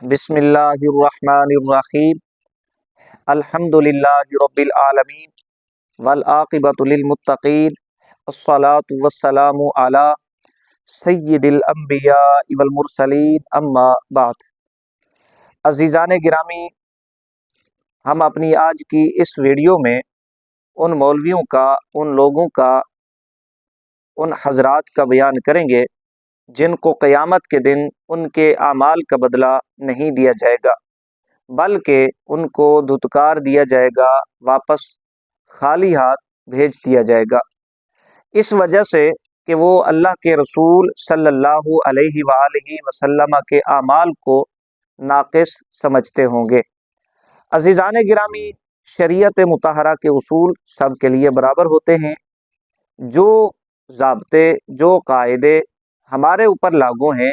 بسم اللہ الرحمن الرحیم الحمدللہ رب العالمین والعاقبۃ للمتقین الصلاۃ والسلام علی سید الانبیاء والمرسلین اما بعد۔ عزیزان گرامی، ہم اپنی آج کی اس ویڈیو میں ان مولویوں کا، ان لوگوں کا، ان حضرات کا بیان کریں گے جن کو قیامت کے دن ان کے اعمال کا بدلہ نہیں دیا جائے گا، بلکہ ان کو دھتکار دیا جائے گا، واپس خالی ہاتھ بھیج دیا جائے گا، اس وجہ سے کہ وہ اللہ کے رسول صلی اللہ علیہ وآلہ وسلم کے اعمال کو ناقص سمجھتے ہوں گے۔ عزیزان گرامی، شریعت مطہرہ کے اصول سب کے لیے برابر ہوتے ہیں۔ جو ضابطے، جو قاعدے ہمارے اوپر لاگو ہیں،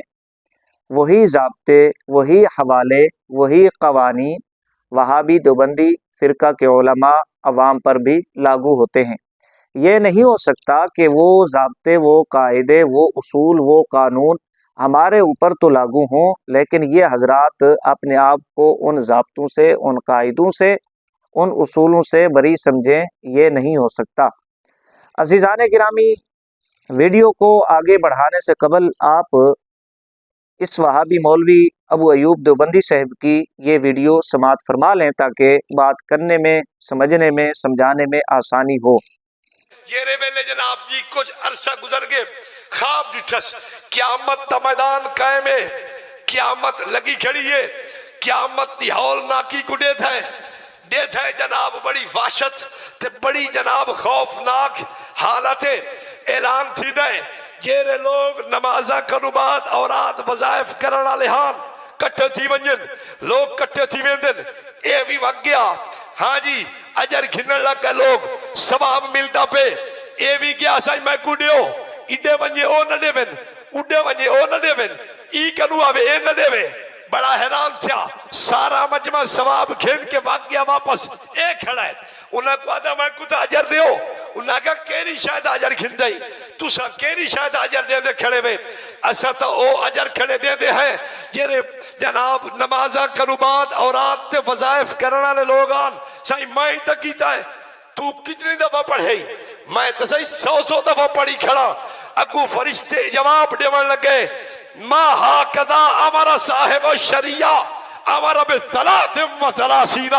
وہی ضابطے، وہی حوالے، وہی قوانین وہابی دیوبندی فرقہ کے علماء عوام پر بھی لاگو ہوتے ہیں۔ یہ نہیں ہو سکتا کہ وہ ضابطے، وہ قاعدے، وہ اصول، وہ قانون ہمارے اوپر تو لاگو ہوں، لیکن یہ حضرات اپنے آپ کو ان ضابطوں سے، ان قاعدوں سے، ان اصولوں سے بری سمجھیں۔ یہ نہیں ہو سکتا۔ عزیزان گرامی، ویڈیو کو آگے بڑھانے سے قبل آپ اس وہابی مولوی ابو ایوب دیوبندی صاحب کی یہ ویڈیو سماعت فرما لیں تاکہ بات کرنے میں، سمجھنے میں، سمجھانے میں آسانی ہو۔ جیرے ویلے جناب جی کچھ عرصہ گزر گئے، خواب ڈٹھس قیامت دا میدان قائم ہے، قیامت لگی کھڑی ہے، قیامت دی ہول ناکی کو دیت ہے جناب، بڑی وحشت تے بڑی جناب خوفناک حالت اعلان تھی دے۔ جیرے لوگ نمازہ کرو بعد اوراد وظائف کرنا لہان کٹھے تھی ونجن، لوگ کٹھے تھی ویندن، اے بھی وگ گیا، ہاں جی اجر گھنن لگا، لوگ ثواب ملتا پہ، اے بھی گیا سائی میں کو دیو، اڈے ونجے او نہ دے بن، اڈے ونجے او نہ دے بن، ای کنو آوے اے نہ دے بے۔ بڑا حیران تھیا، سارا مجمع ثواب کھین کے بھاگ گیا واپس، اے کھڑا ہے۔ انہاں کو آدھا میں کو تا اجر دیو، انہاں کہا کیری شاید اجر کھن دائی، تو سا کیری شاید اجر دے دے کھڑے بے، ایسا تا او اجر کھڑے دے دے ہیں جیرے جناب نمازہ کربات اورات تے وظائف کرنا لے لوگان سائی میں ہی تک کیتا ہے۔ تو کتنی دفعہ پڑھے؟ میں تو سائی 100 دفعہ پڑھی کھڑا۔ اگو فرشتے جواب دیوان لگے، ما ہاکدا امر صاحب الشریعہ امر بثلاث و ثلاثین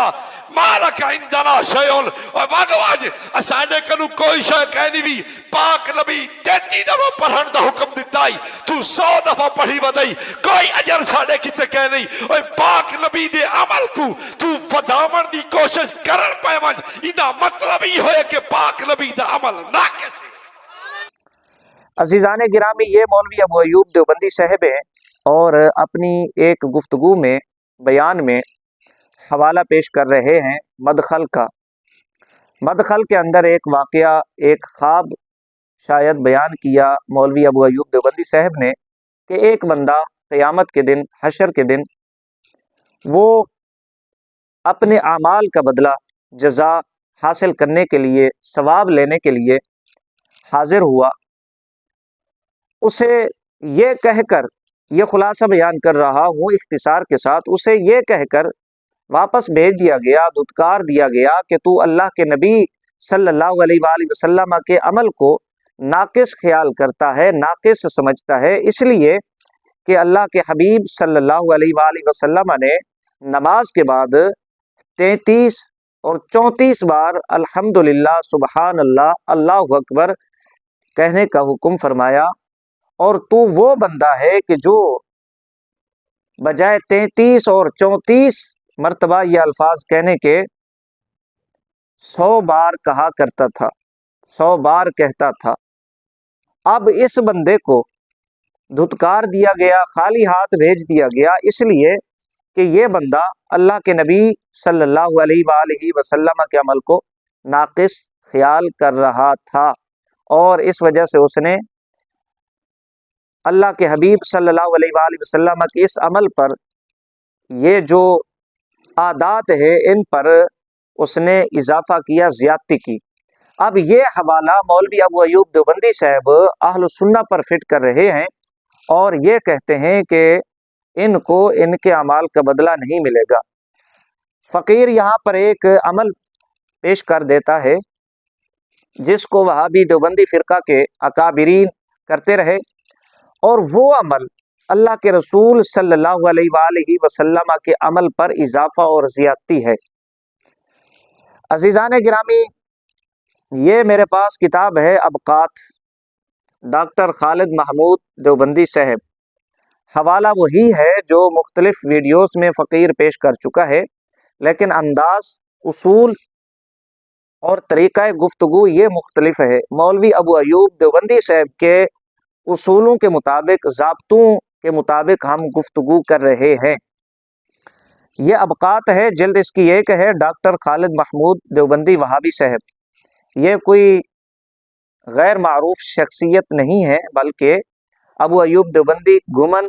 مالک عندنا شیعون، اور باگواج اسانے کنو کوئی شے کہنی بھی پاک نبی 33 دفعہ پڑھن دا حکم دیتائی، تو 100 دفعہ پڑھی بدائی، کوئی اجر ساڑے کتے کہنی، اور پاک نبی دے عمل کو تو فدامن دی کوشش کرن پہ منج، ایدہ مطلب ہی ہوئے کہ پاک نبی دا عمل نہ کسی۔ عزیزان گرامی، یہ مولوی ابو ایوب دیوبندی صاحب ہیں اور اپنی ایک گفتگو میں، بیان میں حوالہ پیش کر رہے ہیں مدخل کا۔ مدخل کے اندر ایک واقعہ، ایک خواب شاید بیان کیا مولوی ابو ایوب دیوبندی صاحب نے کہ ایک بندہ قیامت کے دن، حشر کے دن، وہ اپنے اعمال کا بدلہ، جزا حاصل کرنے کے لیے، ثواب لینے کے لیے حاضر ہوا۔ اسے یہ کہہ کر، یہ خلاصہ بیان کر رہا ہوں اختصار کے ساتھ، اسے یہ کہہ کر واپس بھیج دیا گیا، دھتکار دیا گیا کہ تو اللہ کے نبی صلی اللہ علیہ وآلہ وسلم کے عمل کو ناقص خیال کرتا ہے، ناقص سمجھتا ہے، اس لیے کہ اللہ کے حبیب صلی اللہ علیہ وآلہ وسلم نے نماز کے بعد 33 اور 34 بار الحمدللہ، سبحان اللہ، اللہ اکبر کہنے کا حکم فرمایا، اور تو وہ بندہ ہے کہ جو بجائے 33 اور 34 مرتبہ یہ الفاظ کہنے کے 100 بار کہا کرتا تھا، 100 بار کہتا تھا۔ اب اس بندے کو دھتکار دیا گیا، خالی ہاتھ بھیج دیا گیا، اس لیے کہ یہ بندہ اللہ کے نبی صلی اللہ علیہ وآلہ وسلم کے عمل کو ناقص خیال کر رہا تھا، اور اس وجہ سے اس نے اللہ کے حبیب صلی اللہ علیہ وآلہ وسلم کے اس عمل پر، یہ جو عادات ہے ان پر اس نے اضافہ کیا، زیادتی کی۔ اب یہ حوالہ مولوی ابو ایوب دیوبندی صاحب اہل سنہ پر فٹ کر رہے ہیں اور یہ کہتے ہیں کہ ان کو ان کے اعمال کا بدلہ نہیں ملے گا۔ فقیر یہاں پر ایک عمل پیش کر دیتا ہے جس کو وہابی دیوبندی فرقہ کے اکابرین کرتے رہے، اور وہ عمل اللہ کے رسول صلی اللہ علیہ وآلہ وسلم کے عمل پر اضافہ اور زیادتی ہے۔ عزیزان گرامی، یہ میرے پاس کتاب ہے ابقات، ڈاکٹر خالد محمود دیوبندی صاحب، حوالہ وہی ہے جو مختلف ویڈیوز میں فقیر پیش کر چکا ہے، لیکن انداز، اصول اور طریقہ گفتگو یہ مختلف ہے۔ مولوی ابو ایوب دیوبندی صاحب کے اصولوں کے مطابق، ضابطوں کے مطابق ہم گفتگو کر رہے ہیں۔ یہ ابقات ہے، جلد اس کی ایک ہے، ڈاکٹر خالد محمود دیوبندی وہابی صاحب۔ یہ کوئی غیر معروف شخصیت نہیں ہے، بلکہ ابو ایوب دیوبندی، گمن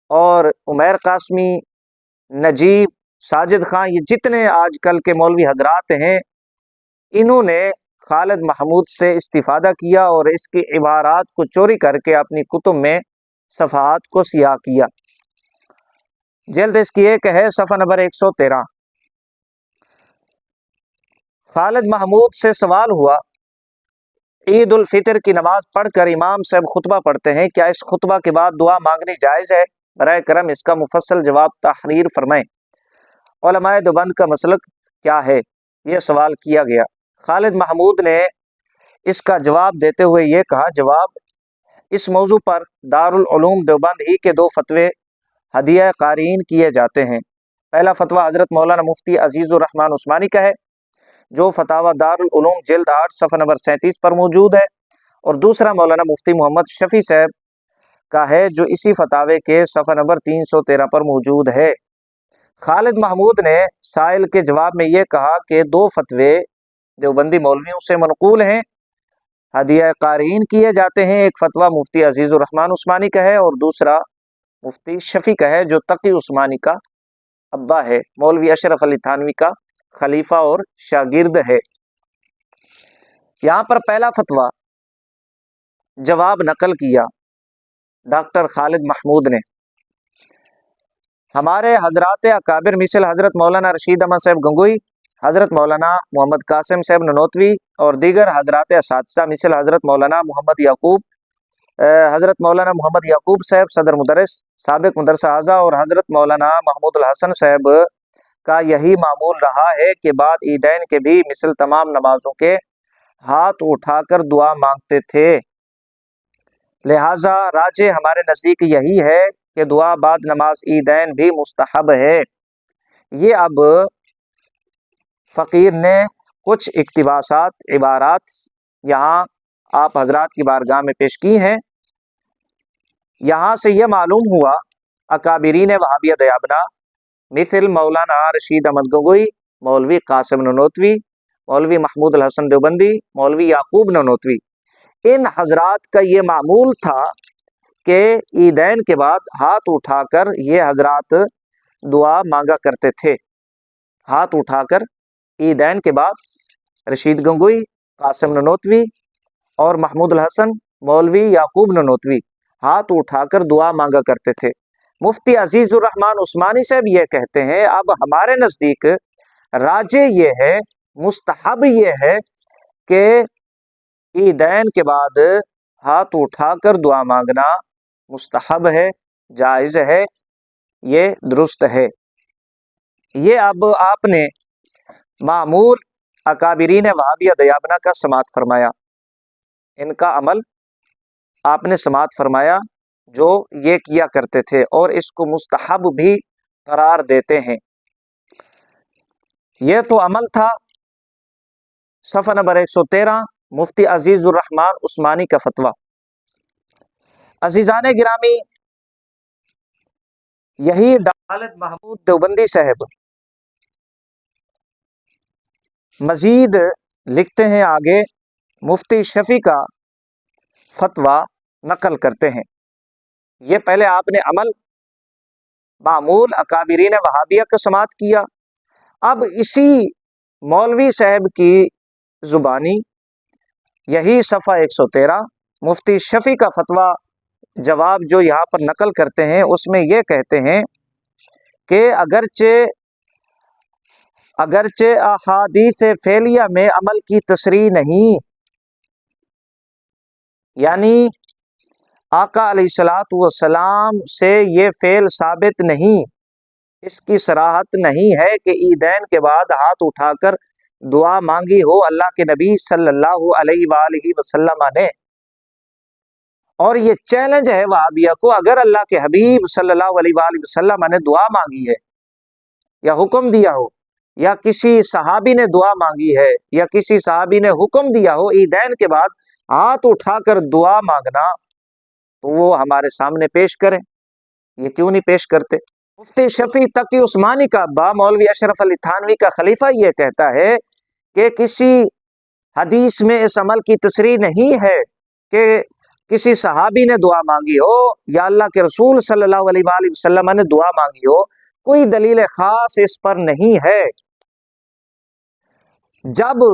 اور عمیر قاسمی، نجیب، ساجد خان، یہ جتنے آج کل کے مولوی حضرات ہیں، انہوں نے خالد محمود سے استفادہ کیا اور اس کی عبارات کو چوری کر کے اپنی کتب میں صفحات کو سیاہ کیا۔ جلد اس کی ایک ہے، صفحہ نمبر 113۔ خالد محمود سے سوال ہوا، عید الفطر کی نماز پڑھ کر امام صاحب خطبہ پڑھتے ہیں، کیا اس خطبہ کے بعد دعا مانگنی جائز ہے؟ برائے کرم اس کا مفصل جواب تحریر فرمائیں۔ علماء دیوبند کا مسلک کیا ہے؟ یہ سوال کیا گیا۔ خالد محمود نے اس کا جواب دیتے ہوئے یہ کہا، جواب: اس موضوع پر دارالعلوم دیوبند ہی کے 2 فتوے ہدیہ قارئین کیے جاتے ہیں۔ پہلا فتویٰ حضرت مولانا مفتی عزیز الرحمن عثمانی کا ہے، جو فتاوی دارالعلوم جلد 8 صفحہ نمبر 37 پر موجود ہے، اور دوسرا مولانا مفتی محمد شفیع صاحب کا ہے، جو اسی فتاوے کے صفحہ نمبر 313 پر موجود ہے۔ خالد محمود نے سائل کے جواب میں یہ کہا کہ 2 فتوے دیوبندی مولویوں سے منقول ہیں، ہدیہ قارئین کیے جاتے ہیں۔ ایک فتویٰ مفتی عزیز الرحمن عثمانی کا ہے اور دوسرا مفتی شفیع کا ہے، جو تقی عثمانی کا ابا ہے، مولوی اشرف علی تھانوی کا خلیفہ اور شاگرد ہے۔ یہاں پر پہلا فتویٰ جواب نقل کیا ڈاکٹر خالد محمود نے۔ ہمارے حضرات اکابر مثل حضرت مولانا رشید احمد صاحب گنگوئی، حضرت مولانا محمد قاسم صاحب ننوتوی اور دیگر حضرات اساتذہ مثل حضرت مولانا محمد یعقوب، حضرت مولانا محمد یعقوب صاحب صدر مدرس سابق مدرسہ اعظم، اور حضرت مولانا محمود الحسن صاحب کا یہی معمول رہا ہے کہ بعد عیدین کے بھی مثل تمام نمازوں کے ہاتھ اٹھا کر دعا مانگتے تھے۔ لہٰذا راجح ہمارے نزدیک یہی ہے کہ دعا بعد نماز عیدین بھی مستحب ہے۔ یہ اب فقیر نے کچھ اقتباسات، عبارات یہاں آپ حضرات کی بارگاہ میں پیش کی ہیں۔ یہاں سے یہ معلوم ہوا اکابرین وہابیہ دیابنا مثل مولانا رشید احمد گنگوئی، مولوی قاسم ننوتوی، مولوی محمود الحسن دیوبندی، مولوی یعقوب ننوتوی، ان حضرات کا یہ معمول تھا کہ عیدین کے بعد ہاتھ اٹھا کر یہ حضرات دعا مانگا کرتے تھے۔ ہاتھ اٹھا کر عیدین کے بعد رشید گنگوئی، قاسم ننوتوی اور محمود الحسن، مولوی یعقوب ننوتوی ہاتھ اٹھا کر دعا مانگا کرتے تھے۔ مفتی عزیز الرحمن عثمانی صاحب یہ کہتے ہیں، اب ہمارے نزدیک راجح یہ ہے، مستحب یہ ہے کہ عیدین کے بعد ہاتھ اٹھا کر دعا مانگنا مستحب ہے، جائز ہے، یہ درست ہے۔ یہ اب آپ نے معمول اکابرین وہابیہ دیابنا کا سماعت فرمایا، ان کا عمل آپ نے سماعت فرمایا جو یہ کیا کرتے تھے، اور اس کو مستحب بھی قرار دیتے ہیں۔ یہ تو عمل تھا۔ صفحہ نمبر 113 مفتی عزیز الرحمن عثمانی کا فتویٰ۔ عزیزان گرامی، یہی خالد محمود دیوبندی صاحب مزید لکھتے ہیں، آگے مفتی شفیع کا فتویٰ نقل کرتے ہیں۔ یہ پہلے آپ نے عمل معمول اکابرین وہابیہ کا سماعت کیا، اب اسی مولوی صاحب کی زبانی یہی صفحہ 113 مفتی شفیع کا فتویٰ جواب جو یہاں پر نقل کرتے ہیں اس میں یہ کہتے ہیں کہ اگرچہ احادیث فعلیہ میں عمل کی تصریح نہیں، یعنی آقا علیہ الصلوۃ والسلام سے یہ فعل ثابت نہیں، اس کی صراحت نہیں ہے کہ عیدین کے بعد ہاتھ اٹھا کر دعا مانگی ہو اللہ کے نبی صلی اللہ علیہ وآلہ وسلم نے۔ اور یہ چیلنج ہے وہابیہ کو، اگر اللہ کے حبیب صلی اللہ علیہ وآلہ وسلم نے دعا مانگی ہے یا حکم دیا ہو، یا کسی صحابی نے دعا مانگی ہے، یا کسی صحابی نے حکم دیا ہو عیدین کے بعد ہاتھ اٹھا کر دعا مانگنا، تو وہ ہمارے سامنے پیش کریں۔ یہ کیوں نہیں پیش کرتے؟ مفتی شفیع تقی عثمانی کا ابا مولوی اشرف علی تھانوی کا خلیفہ یہ کہتا ہے کہ کسی حدیث میں اس عمل کی تصریح نہیں ہے کہ کسی صحابی نے دعا مانگی ہو یا اللہ کے رسول صلی اللہ علیہ وآلہ وسلم نے دعا مانگی ہو، کوئی دلیل خاص اس پر نہیں ہے۔ جب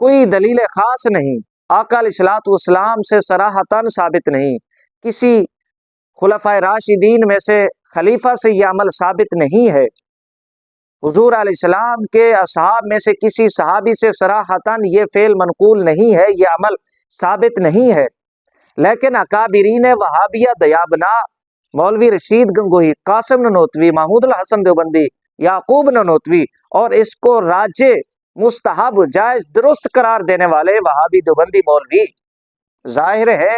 کوئی دلیل خاص نہیں، آقا علیہ الصلوۃ والسلام سے صراحتاً ثابت نہیں، کسی خلفائے راشدین میں سے خلیفہ سے یہ عمل ثابت نہیں ہے، حضور علیہ السلام کے اصحاب میں سے کسی صحابی سے صراحتاً یہ فعل منقول نہیں ہے، یہ عمل ثابت نہیں ہے، لیکن اکابرین وہابیہ دیابنا، مولوی رشید گنگوہی، قاسم ننوتوی، محمود الحسن دیوبندی، یعقوب ننوتوی اور اس کو راجع، مستحب، جائز، درست قرار دینے والے وہابی دیوبندی مولوی، ظاہر ہے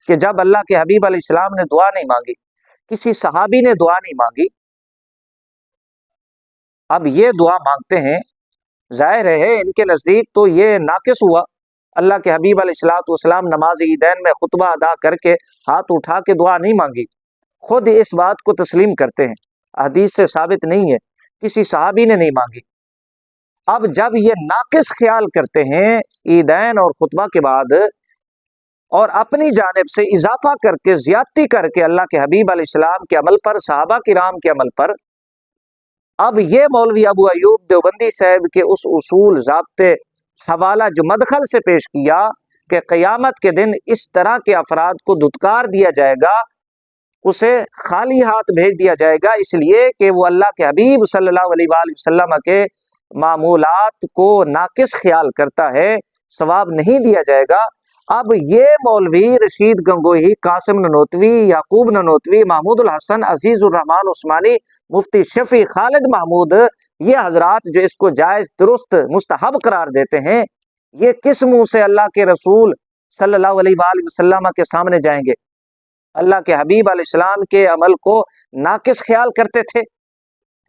کہ جب اللہ کے حبیب علیہ السلام نے دعا نہیں مانگی، کسی صحابی نے دعا نہیں مانگی، اب یہ دعا مانگتے ہیں، ظاہر ہے ان کے نزدیک تو یہ ناقص ہوا۔ اللہ کے حبیب علیہ الصلوۃ والسلام نماز عیدین میں خطبہ ادا کر کے ہاتھ اٹھا کے دعا نہیں مانگی، خود اس بات کو تسلیم کرتے ہیں، حدیث سے ثابت نہیں ہے، کسی صحابی نے نہیں مانگی۔ اب جب یہ ناقص خیال کرتے ہیں عیدین اور خطبہ کے بعد، اور اپنی جانب سے اضافہ کر کے، زیادتی کر کے اللہ کے حبیب علیہ السلام کے عمل پر، صحابہ کرام کے عمل پر، اب یہ مولوی ابو ایوب دیوبندی صاحب کے اس اصول، ضابطے، حوالہ جو مدخل سے پیش کیا کہ قیامت کے دن اس طرح کے افراد کو دھتکار دیا جائے گا، اسے خالی ہاتھ بھیج دیا جائے گا، اس لیے کہ وہ اللہ کے حبیب صلی اللہ علیہ وآلہ وسلم کے معمولات کو ناقص خیال کرتا ہے، ثواب نہیں دیا جائے گا۔ اب یہ مولوی رشید گنگوہی، قاسم ننوتوی، یعقوب ننوتوی، محمود الحسن، عزیز الرحمان عثمانی، مفتی شفیع، خالد محمود، یہ حضرات جو اس کو جائز، درست، مستحب قرار دیتے ہیں، یہ کس منہ سے اللہ کے رسول صلی اللہ علیہ وآلہ وسلم کے سامنے جائیں گے؟ اللہ کے حبیب علیہ السلام کے عمل کو ناقص خیال کرتے تھے،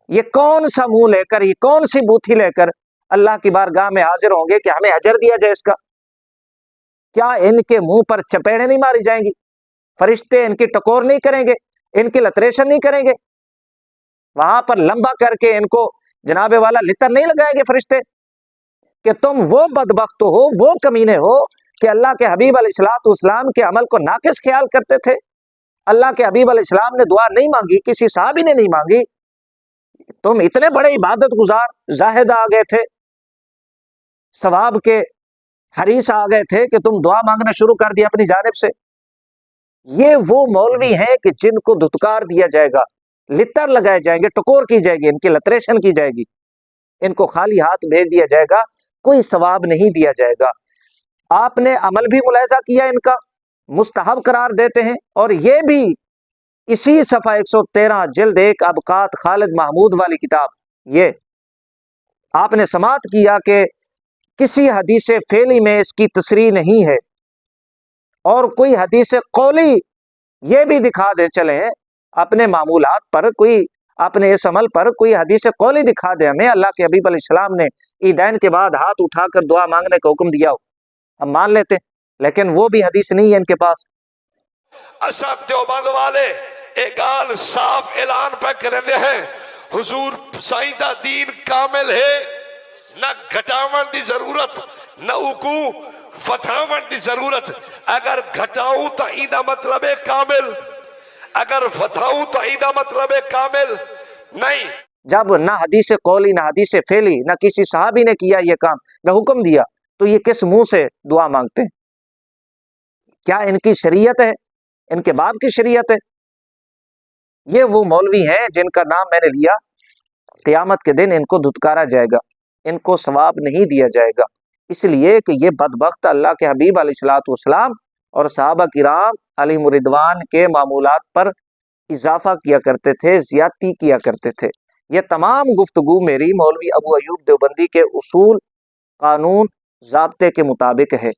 یہ کون سا منہ لے کر، یہ کون سی بوتھی لے کر اللہ کی بارگاہ میں حاضر ہوں گے کہ ہمیں اجر دیا جائے اس کا؟ کیا ان کے منہ پر چپیڑیں نہیں ماری جائیں گی؟ فرشتے ان کی ٹکور نہیں کریں گے؟ ان کی لتریشن نہیں کریں گے؟ وہاں پر لمبا کر کے ان کو جناب والا لتر نہیں لگائیں گے فرشتے کہ تم وہ بدبخت ہو، وہ کمینے ہو کہ اللہ کے حبیب علیہ الصلوۃ والسلام کے عمل کو ناقص خیال کرتے تھے؟ اللہ کے حبیب علیہ السلام نے دعا نہیں مانگی، کسی صحابی نے نہیں مانگی، تم اتنے بڑے عبادت گزار زاہد آ گئے تھے، ثواب کے حریص آ گئے تھے کہ تم دعا مانگنا شروع کر دیا اپنی جانب سے۔ یہ وہ مولوی ہیں کہ جن کو دھتکار دیا جائے گا، لتر لگائے جائیں گے، ٹکور کی جائے گی، ان کی لتریشن کی جائے گی، ان کو خالی ہاتھ بھیج دیا جائے گا، کوئی ثواب نہیں دیا جائے گا۔ آپ نے عمل بھی ملاحظہ کیا، ان کا مستحب قرار دیتے ہیں، اور یہ بھی اسی صفحہ 113 جلد 1 ابقات خالد محمود والی کتاب، یہ آپ نے سماعت کیا کہ کسی حدیث فعلی میں اس کی تصریح نہیں ہے، اور کوئی حدیث قولی یہ بھی دکھا دے، چلیں اپنے معمولات پر، کوئی اپنے اس عمل پر کوئی حدیث قولی دکھا دے ہمیں، اللہ کے حبیب علیہ السلام نے عیدین کے بعد ہاتھ اٹھا کر دعا مانگنے کا حکم دیا ہو، ہم مان لیتے ہیں، لیکن وہ بھی حدیث نہیں ہے ان کے پاس۔ اصحاب دیوبند والے ایک گال صاف اعلان پہ کرنے ہیں، حضور سائیدہ دین کامل ہے، نہ گھٹاون دی ضرورت، نہ اکو فتحاون دی ضرورت۔ اگر گھٹاؤں تو ایدہ مطلب ہے کامل، اگر فتحاؤں تو ایدہ مطلب ہے کامل نہیں۔ جب نہ حدیث قولی، نہ حدیث فعلی، نہ کسی صحابی نے کیا یہ کام، نہ حکم دیا، تو یہ کس منہ سے دعا مانگتے ہیں؟ کیا ان کی شریعت ہے؟ ان کے باپ کی شریعت ہے۔ یہ وہ مولوی ہیں جن کا نام میں نے لیا، قیامت کے دن ان کو دھتکارا جائے گا، ان کو ثواب نہیں دیا جائے گا، اس لیے کہ یہ بدبخت اللہ کے حبیب علیہ الصلوۃ والسلام اور صحابہ کرام علیہم رضوان کے معمولات پر اضافہ کیا کرتے تھے، زیادتی کیا کرتے تھے۔ یہ تمام گفتگو میری مولوی ابو ایوب دیوبندی کے اصول، قانون، ضابطے کے مطابق ہے۔